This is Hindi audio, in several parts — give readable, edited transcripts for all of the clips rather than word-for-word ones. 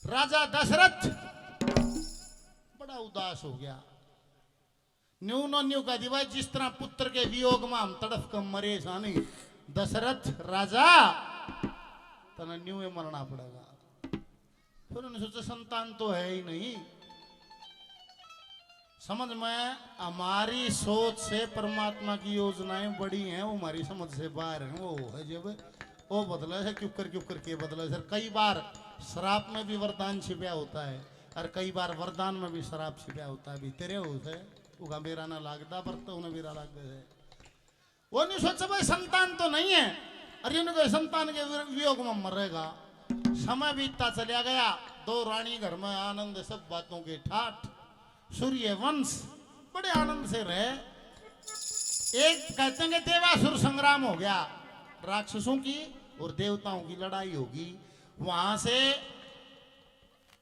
राजा दशरथ बड़ा उदास हो गया। न्यू नो न्यू का दिवा जिस तरह पुत्र के वियोग में हम तड़फ कर मरे सानी दशरथ राजा तना न्यू में मरना पड़ेगा। फिर उन्होंने सोचा संतान तो है ही नहीं। समझ में हमारी सोच से परमात्मा की योजनाएं बड़ी हैं, वो हमारी समझ से बाहर हैं। वो है जब वो बदला है क्यों कर के बदला सर। कई बार श्राप में भी वरदान छिपा होता है और कई बार वरदान में भी श्राप छिपा होता है। भी तेरे उसे उगा मेरा ना लागता बरता उन्हें मेरा लाग गए। वो नहीं सोचा भाई संतान तो नहीं है, अरे उन्हें संतान के वियोग में मरेगा। समय बीतता चला गया। दो रानी घर में आनंद सब बातों के ठाठ। सूर्य वंश बड़े आनंद से रहे। एक कहते हैं कि देवासुर संग्राम हो गया, राक्षसों की और देवताओं की लड़ाई होगी। वहां से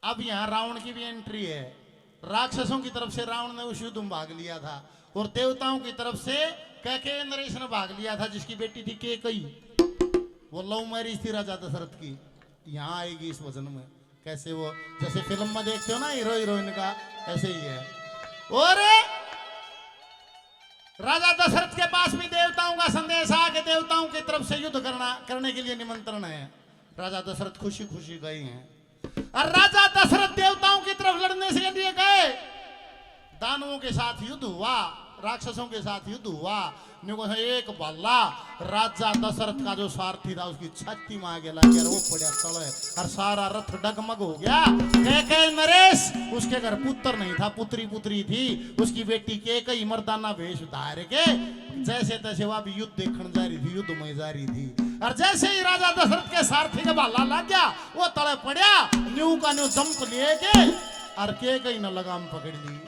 अब यहां रावण की भी एंट्री है। राक्षसों की तरफ से रावण ने उस युद्ध में भाग लिया था और देवताओं की तरफ से कैकेयी नरेश ने भाग लिया था, जिसकी बेटी थी केकई। वो लव मैरिज थी राजा दशरथ की। यहाँ आएगी इस वजन में कैसे वो जैसे फिल्म में देखते हो ना हीरो हीरोइन का, ऐसे ही है। और राजा दशरथ के पास भी देवताओं का संदेश आ के देवताओं की तरफ से युद्ध करने के लिए निमंत्रण है। राजा दशरथ खुशी खुशी गए हैं और राजा दशरथ देवताओं की तरफ लड़ने के लिए गए। दानवों के साथ युद्ध हुआ, राक्षसों के साथ युद्ध हुआ। एक भल्ला राजा दशरथ का जो सारथी था उसकी छाती में आगे लग गया, वो पड़ा तले और सारा रथ डगमग हो गया। कैकेयी नरेश उसके घर पुत्र नहीं था, पुत्री थी। उसकी बेटी केकई मर्दाना वेश धार के जैसे तैसे वह भी युद्ध देखने जा रही थी, युद्ध में जा रही थी। और जैसे ही राजा दशरथ के सारथी का भाला लग गया, वो तले पड़ा, न्यू का न्यू जंप लिए के और केकई ने लगाम पकड़ ली।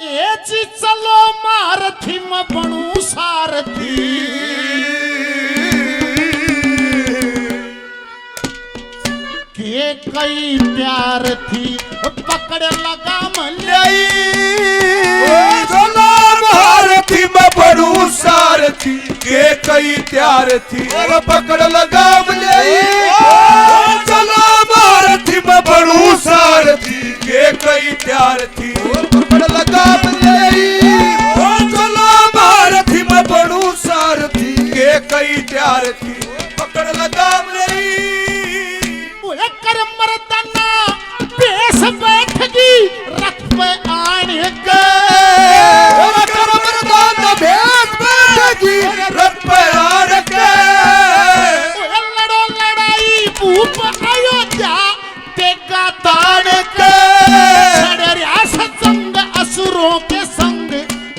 ए जी चलो मारथी में बनू सारथी, के कई प्यार थी पकड़ लगाम लाई। चलो मारथी में बनू सारथी, के कई प्यार थी और पकड़ लगाम लाई। चलो मारथी में बनू सारथी, के कई प्यार थी और पकड़ लगाम लाई। चलो मारथी में बनू सारथी, के कई प्यार थी पकड़ लगाम लाई। कर मर्दाना बेस बैठगी रथ पे आने के, कर मर्दाना बेस बैठगी रथ पे आने के। लड़ो लड़ाई भूप अयोध्या देगा ताड़ के। छड़रिया सजंग असुरों के संग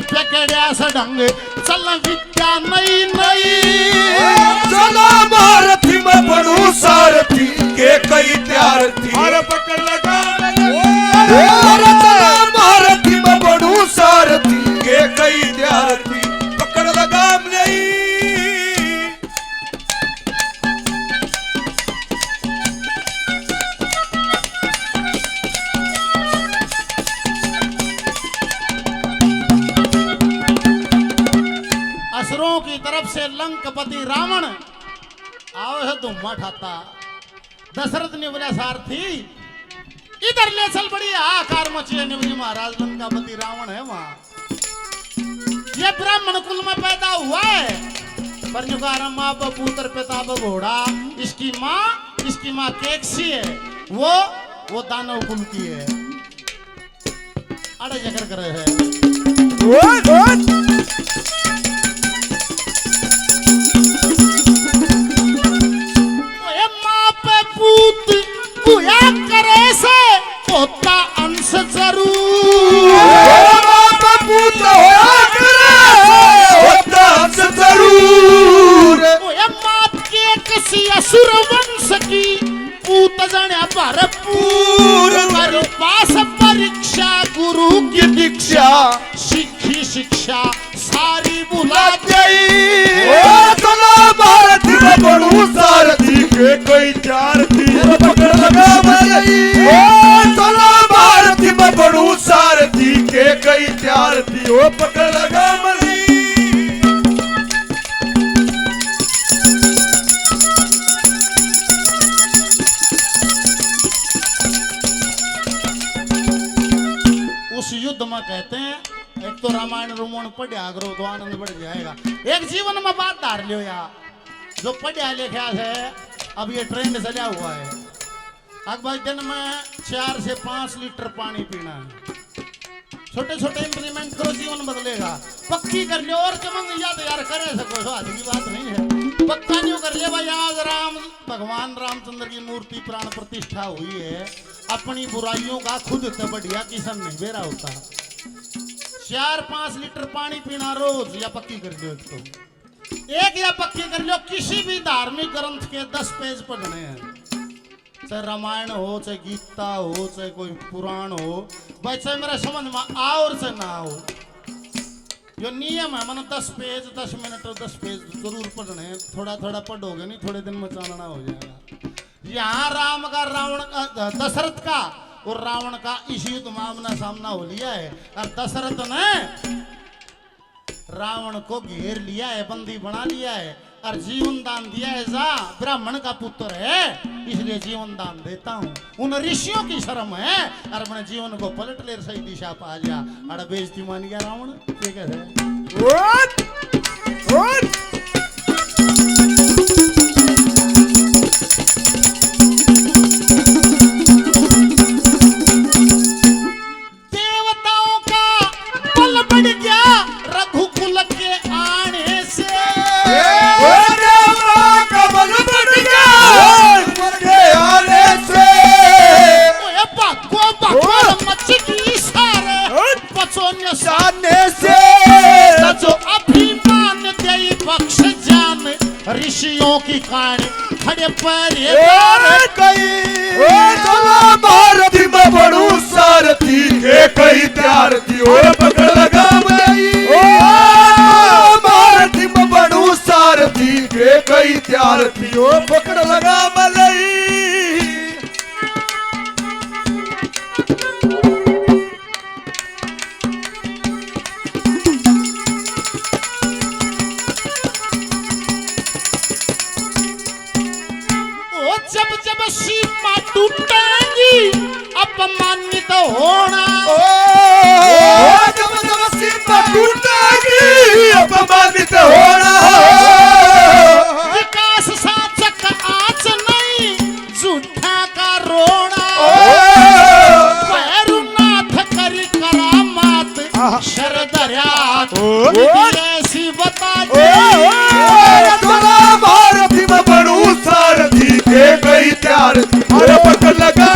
पकड़िया सडंग चल विद्या नई नई। चलो मारथी में बनू सारथी, के कई प्यार थी और पकड़ लगाम लाई। चलो मारथी में बनू सारथी, के कई प्यार थी पकड़ लगाम लाई। असुरों की तरफ से लंकपति रावण आओ है धुम्मा ठाता। दशरथ ने बोला सारथी इधर ले चल, बड़ी आकार मची ने महाराज लंकापति रावण है वहां। ये ब्राह्मण कुल में पैदा हुआ है, पर जुगारा माँ बपूतर पिता घोड़ा। इसकी माँ केकसी है, वो दानव कुल की है। अड़े जकर करे है पूया करे से होता अंश जरूर। पूत होया करे होता अंश जरूर। मात के किसी असुर वंश की पूत जण्या भरपूर। कर पास परीक्षा गुरु की दीक्षा, सीखी शिक्षा सारी भुला गई। चलो मारथी में बनू सारथी, के कई प्यार थी पकड़ लगाम लाई। चलो मारथी में बनू सारथी, के कई प्यार थी वो पकड़ लगाम लाई। युद्ध में कहते हैं एक तो रामायण रोमन पढ़िया करो तो आनंद बढ़ जाएगा। एक जीवन में बात डाल लियो यार, जो पढ़िया लिखा है अब ये ट्रेंड चला हुआ है, अब भाई दिन में 4 से 5 लीटर पानी पीना है। छोटे छोटे इंप्लीमेंट करो, जीवन बदलेगा। पक्की कर लियो और चमन याद यार करे सको, स्वाद की बात नहीं है। पक्का नहीं कर लिया भाई, आज भगवान रामचंद्र की मूर्ति प्राण प्रतिष्ठा हुई है, अपनी बुराइयों का खुद से बढ़िया किसान नहीं बेरा होता। 4-5 लीटर पानी पीना रोज, या पक्की कर लियो तो एक, या पक्की कर लियो किसी भी धार्मिक ग्रंथ के 10 पेज पढ़ने हैं, चाहे रामायण हो, चाहे गीता हो, चाहे कोई पुराण हो, भाई चाहे मेरा समझ में आओ और चाहे ना आओ, जो नियम है मैंने 10 पेज 10 मिनट और 10 पेज जरूर पढ़ने हैं। थोड़ा थोड़ा पढ़ोगे नहीं, थोड़े दिन में चानना हो जाएगा। यहाँ राम का रावण दशरथ का और रावण का इस युद्ध में आमना सामना हो लिया है, और दशरथ ने रावण को घेर लिया है, बंदी बना लिया है, और जीवन दान दिया है। जा ब्राह्मण का पुत्र है इसलिए जीवन दान देता हूँ। उन ऋषियों की शर्म है, और अपने जीवन को पलट ले सही दिशा पा जा। अरे बेइज्जती मान गया रावण, ठीक है। देवताओं का बल बढ़ गया रघुकुल के आने से, अभिमान दे बख्श जान ऋषियों की कहानी खड़े पर भारती में बड़ू सारथी के कई त्यार थी और पकड़ लगा भारती में बड़ू सारथी के कई त्यार थी और पकड़ लगा मलई। जब जब सीमा टूटेगी अपमानित होना, जब जब सीमा टूटेगी अपमानित होना, विकास साचक आज नहीं झूठा का रोना, भैरुनाथ करी करामात शरदर्यात ऐसी बता भारती में बड़ू सारथी के कई त्यार और पकड़ लगा